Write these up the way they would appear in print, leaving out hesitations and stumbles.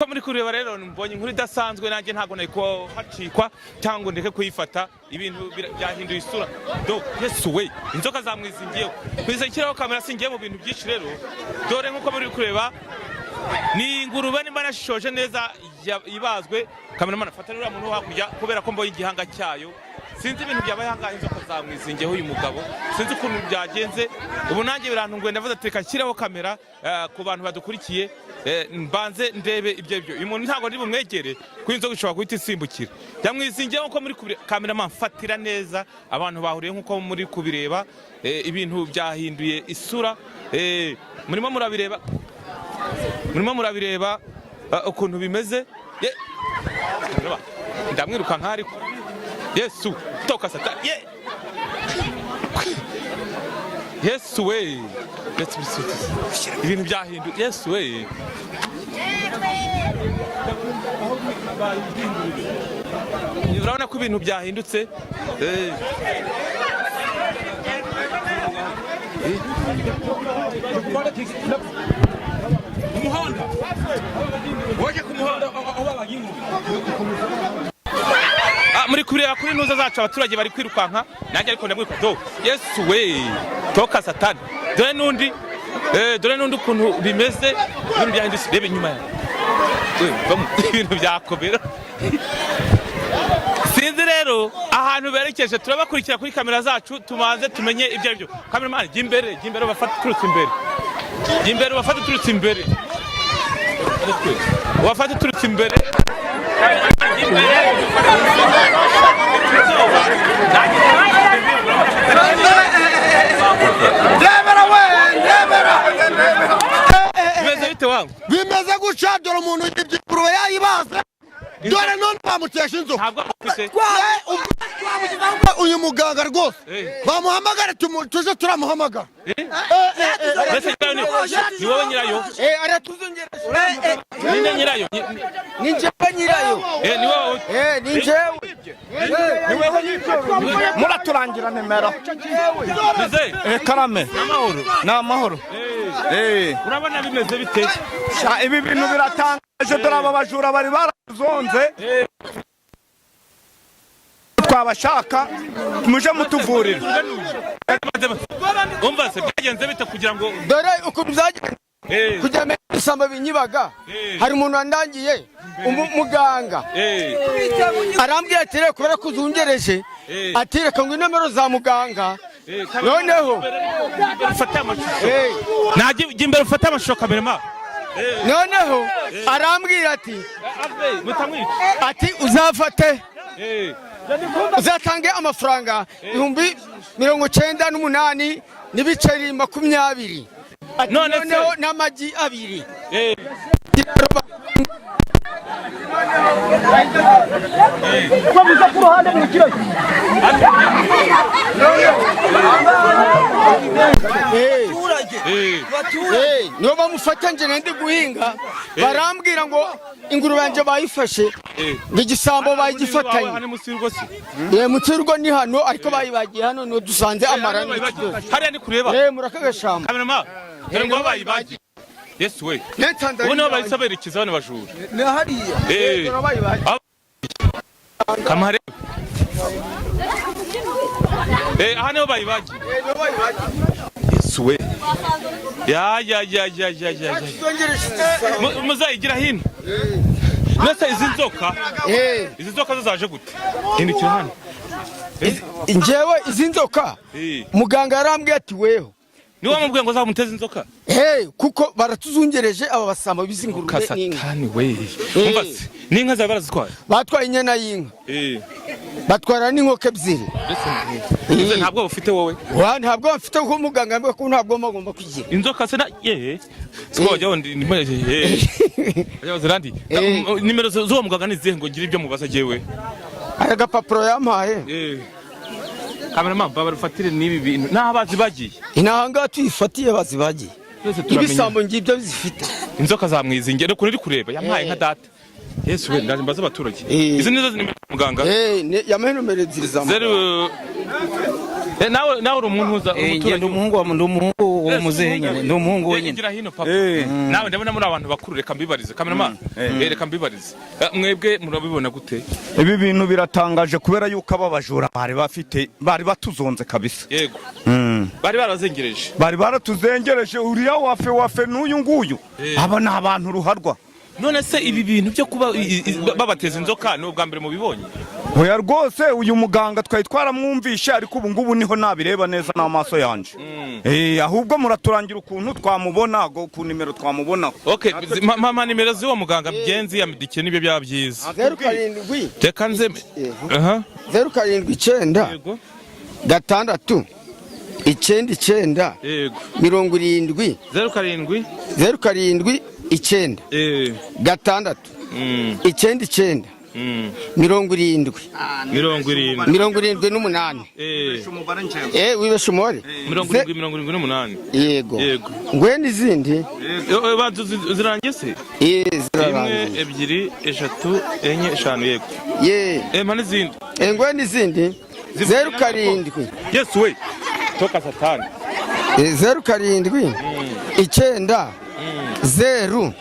muri kureba rero mbonye inkuru idasanzwe nanjye ntago nayiko hacikwa cyangwa ndeke kuyifata ibintu byahinduye isura do Yesu we inzoka zamwizingiyeho kwizekiraho kamera singiye mu bintu byinshi rero dore nkuko muri kureba ni ingurube nimba nashishoje neza ibazwe kameramana afata rero umuntu hakurya kubera ko mboye igihanga cyayo sinzi ibintu byabaye hanga inzoka zamwizingiyeho uyu mugabo sinzi ukuntu byagenze ubu nanjye birantungwe ndavuze teka nshyiraho kamera ku bantu badukurikiye mbanze ndebe ibyo uyu muntu ntago ndi bumwegere ku inzoka ishobora guhita isimbukira yamwizingiyeho nko muri kameramana fatira neza abantu bahuriye nkuko muri kubireba ibintu byahinduye isura murimo murabireba ukuntu bimeze ndamwiruka nk'ari Yesu toka sata Yesu we ibintu byahinduye Yesu we urabona ko ibintu byahindutse umuhanda waje ku muhanda aho babagingu muri kureba kuri nuza zacu abaturage bari kwirukanka nanjye ariko ndamwiko do Yesu we toka satani dore nundi ukuntu bimeze ibintu byahindutse rebe nyuma ibintu byakomera sinzi rero ahantu berekeje turabakurikira kuri kamera zacu tumaze tumenye ibyo aribyo kameramani jya imbere bafata turutse imbere wafata turutse imbere bimeze guca dore umuntu y'ingurube yayibaza dore none bamutesha inzoka uyu muganga rwose bamuhamagare tuje turamuhamagara ni wowe nyirayo ni nyirayo ni njyewe nyirayo ni wowe ni njyewe muraturangira nimero karame n'amahoro urabona bimeze bite ibi bintu biratangaje dore aba bajura bari barazonze twabashaka muje mutuvurira umva se byagenze bite kugira ngo dore ukuntu byagenze kugira ngo isamba binyibaga hari umuntu wandangiye umuganga arambwira ati reka kubera ko uzungereje ati reka ngo inomero za muganga noneho ufate amashusho najye imbere ufate amashusho kamerama noneho arambwira ati uzafate uzatange amafaranga 98 n'ibiceri 20 noneho n'amagi 2 bamuza ku ruhande mu kirori niyo bamufata nje ndi guhinga barambwira ngo ingurube yanjye bayifashe n'igisambo bayigifatanye mutsirgo ni hano ariko bayibagiye hano no dusanze amarani hariya ni kureba murakagashamba kamerama dore ngo bayibagiye Yesu we ubu niho bahise berekeza bane bajura ni hariya kamare aha niho bayibagiye Yesu we ya muzayigira hino nese izi nzoka zo zaje gute hindukira hano njyewe izi nzoka muganga yarambwiye ati weho ni wamubwiye ngo zamuteze inzoka kuko baratuzungereje aba basamba bizingurube satani we umva se n'inka za barazitwaye batwaye inyana y'inka batwara n'inkoko ebyiri ntabwo ufite wowe ntabwo bafite ko muganga yambwiye ko ntabwo magomba kugira inzoka se na twajya ndi zirandi nimero zo muganga nizihe ngo ngire ibyo mubaza jewe aya gapapuro yampaye kameramana babafatire n'ibi bintu naho bazibagiye inahanga tuyifatiye bazibagiye ibisambo ngibyo bizifite inzoka zamwizingiye kuri uri kureba yampaye nka data Yesu we ndaje mbaza abaturage izi nizo nimero muganga yamahe nomero 2 za nawe uri umuntu uza ndi umuhungu wo muzehe nyine ndi umuhungu wenyine gira hino papa nawe ndabona muri abantu bakuru reka mbibarize cameraman reka mbibarize mwebwe murabibona gute ibi bintu biratangaje kubera yuko aba bajura bari batuzonze kabisa yego bari baratuzengereje uriya wafe n'uyu nguyu aba ni abantu ruharwa none se ibi bintu byo kuba babateza inzoka ni ubwa mbere mubibonye oya rwose uyu muganga twari twaramwumvishe ariko ubu ngubu niho nabireba neza n'amaso yanje ahubwo muraturangira ukuntu twamubona ku nimero twamubona okay mama nimero z'uwo muganga byenzi yamidike nibyo byaba byiza 07 reka nze 079 yego 6 9 yego 70 07 079 6 9 70 n'umunani wibesha umubare 78 yego ngwe n'izindi bantu zirangiye se zirarangiye 1 2 3 4 5 yego mpa n'izindi ngwe n'izindi 07 Yesu we toka satani 07 9 0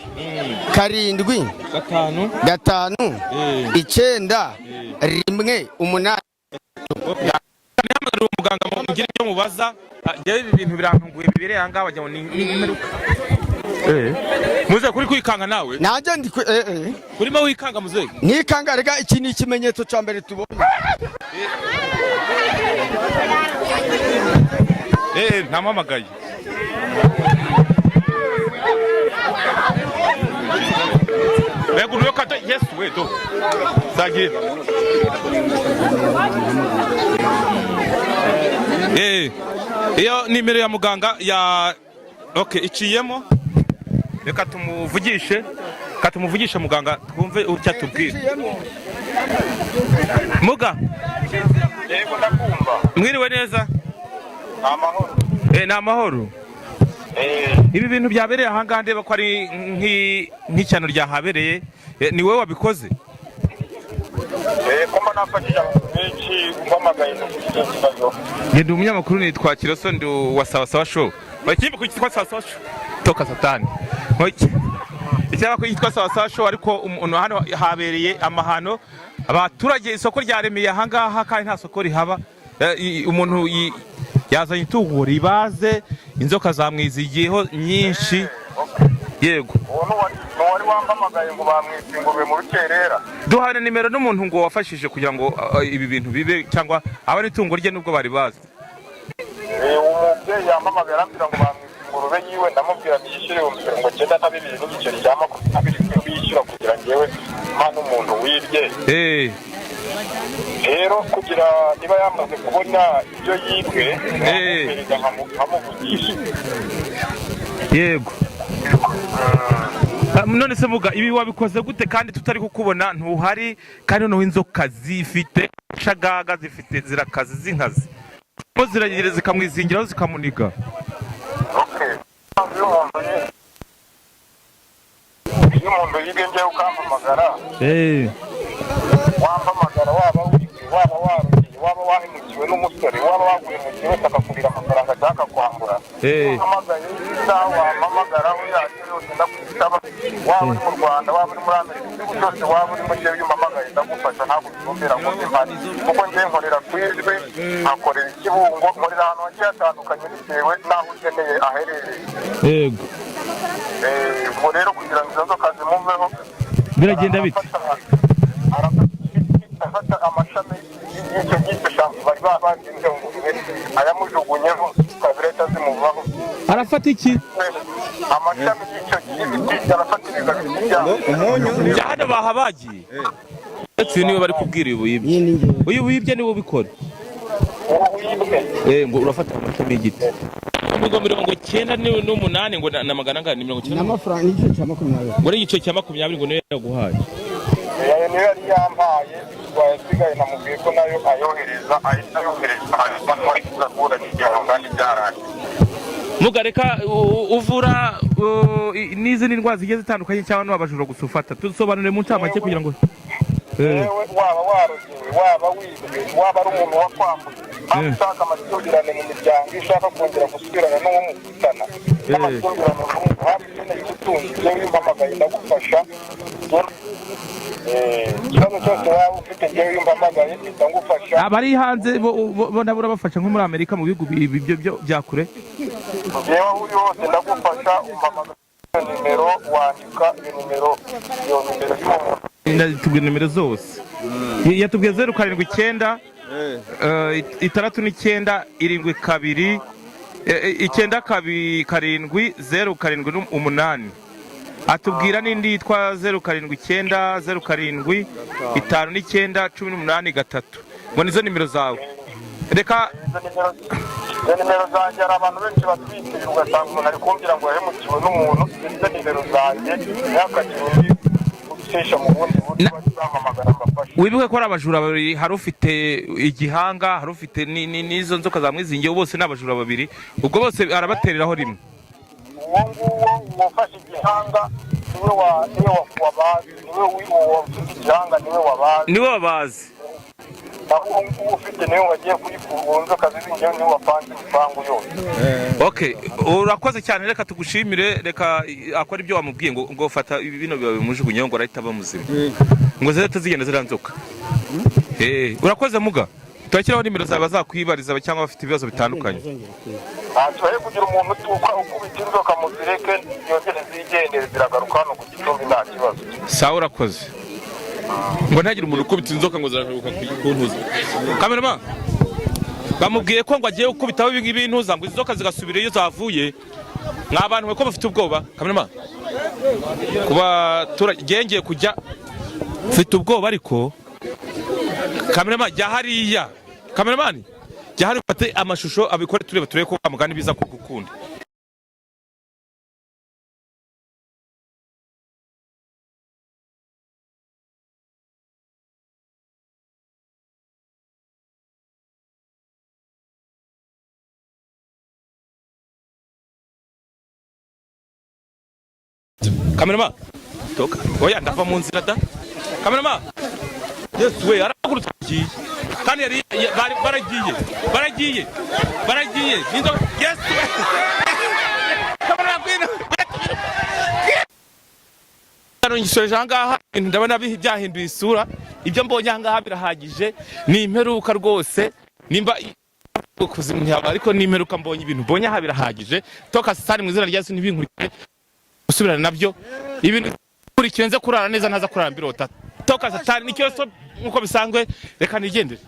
karindwi 5 9 1 8 Nihamagara umuganga mugire icyo mubaza jewe ibi bintu birantunguye bibereye aha ngaha wagira ngo ni imeruka muze kuri kwikanga nawe nanjye ndi kurimo wikanga muze nikanga rega iki ni ikimenyetso cya mbere tubonye ntamamagaye Beguru kata Yesu we do. Sagi. Iyo nimero ya muganga ya okay iciyemo. Reka tumuvugishe muganga twumve ucya tubwira. Muga. Yego ndakumva. Mwiriwe neza? Amahoro. Namahoro. Ibi bintu byabereye aha ngaha ndeba ko ari nk'icyano ryahabereye ni wowe wabikoze ko nafashije benshi mbamagaye n'ikibazo ngende umunyamakuru nitwa Kiroso ndi wa sawa show bakimbe ku kitwa sawa show toka satani icyaba ko yitwa sawa show ariko umuntu hano habereye amahano abaturage isoko ryaremeye aha ngaha kandi nta soko rihaba umuntu yazanye itungo ribaze inzoka zamwizingiyeho nyinshi yego wari wampamagaye ngo bamwizingurwe mu rukerera duhane nimero n'umuntu ngo wafashije kugira ngo ibi bintu bibe cyangwa aba n'itungo rye nubwo bari bazi umubyeyi yampamagaye arambwira ngo bamwizingurwe yiwe ndamubwira yishyure ngo cyenda na bibiri n'igiceri cya 20 kwishyura kugira ngewe mpano umuntu wirye rero kugira niba yamaze kubona ibyo yibwe nkamuvugisha yego none se muga ibi wabikoze gute kandi tutari kukubona ntuhari kandi noneho inzoka zifite shagaga zifite zirakazi zinkazi mo ziragereza zikamwizingiraho zikamuniga iyo umuntu yibwe ngewe ukampamagara wampamagara waba warugiye waba wahemukiwe n'umusore waba waguhemukiwe wese akakubwira amafaranga ashaka kwambura uhamagaye isaha wampamagara uyakira yose ndakwitaba waba uri mu Rwanda waba uri muri Amerika igihugu cyose waba uri muri yewe umpamagaye ndagufasha ntabwo bitumbera ngo impari kuko ngewe nkorera ku ijwi nkakorera ikibungo nkorera ahantu hagiye hatandukanye bitewe n'aho ukeneye aherereye yego ubwo rero kugira ngo izo nzoka zimuveho biragenda bite afata amashami y'icyo giti bari bazinze ngo ayamujugunyeho kabireta zimuvaho arafata iki amashami y'icyo giti arafata ibibabi by'ibyaha cyane bahabagiye etse niwe bari kubwira uyu wibye niwe ubikora ngo urafata amashami y'igiti ngo 98 ngo na magana ngana 90 n'amafaranga n'igice cya 20 ngo n'igice cya 20 ngo niyo yaguhaye niyo yari yampaye wasigaye namubwiye ko nayo ayohereza ahita yohereza hanyuma muri kuzakura n'igihano kandi byaranye mugareka uvura n'izindi ndwara zigiye zitandukanye cyangwa n'abajura gusufata tusobanure mu ncamake kugira ngo waba warogewe waba wibwe waba ari umuntu wakwambuye ushaka amakimbirane mu miryango ishaka kongera gusubirana n'uwo mukutana n'amakimbirane mu hafi nyine y'utunzi ibyo wimpamagaye ndagufasha ikibazo cyose waba ufite njyewe wimpamagaye ndagufasha. abari hanze bo nabo urabafasha nko muri Amerika mu bihugu ibyo bya kure? njyewe aho uri hose ndagufasha, umpamagara nimero, wandika nimero y'umuntu. Tubwire nimero zose. Yatubwiye 079 639 72 927 atubwira n'indi yitwa 079 07 59 ngo nizo nimero zawe. Reka izo nimero zanjye hari abantu benshi batwitira ugasanga umuntu ari kumbwira ngo yahemukiwe n'umuntu. izo nimero zanjye ntihakagire undi udusesha mu bundi buryo bazampamagara mbafashe. wibuke ko ari abajura babiri, hari ufite igihanga, hari ufite n'izo nzoka zamwizingiyeho, bose ni abajura babiri, ubwo bose arabatereraho rimwe. uwo nguwo wafashe igihanga niwe wabazi, niwe ufite igihanga niwe wabazi. naho uwo nguwo ufite niwe wagiye kuyikura inzoka zizingiyeho, niwe wapanze imipangu yose. Okay, urakoze cyane, reka tugushimire. Reka akora ibyo wamubwiye ngo fata bino bibaye mujugunye ngo arahita aba muzima, ngo zeze tuzigenda ziranzoka. Urakoze muga, turakiraho nimero zawe bazakwibariza cyangwa bafite ibibazo bitandukanye. Twaye kugira umuntu utuka ukubita inzoka mu zireke yongere zigendere ziragaruka hano ku Gicumbi nta kibazo. Sawa, urakoze. Ngo ntagire umuntu ukubita inzoka ngo ziragaruka kuntuza. Kamerama bamubwiye ko ngo agiye gukubitaho ibintuza ngo inzoka zigasubira iyo zavuye. Mwabantu ko bafite ubwoba. Kamerama kuba turagengeye kujya mfite ubwoba, ariko kamerama jya hariya, kameramani jya hari ufate amashusho abikore turebe ko amugani biza kugukunda. Kamerama toka oya ndava mu nzira da. Kamerama Yesu we aragurutse kandi yari baragiye nizo. Yesu Kamerama kwino ngishoje ahangaha ndabona byahinduye isura. Ibyo mbonye ahangaha birahagije, ni imperuka rwose. Nimba kuzimya ariko ni imperuka mbonye, ibintu mbonye aha birahagije. Toka sitani mu izina rya Yesu ntibinkurikire usubirana nabyo, ibintu kurikirenze kurara neza ntaza kurara mbirota. Toka satani nikiyoso nkuko bisanzwe, reka nigendere.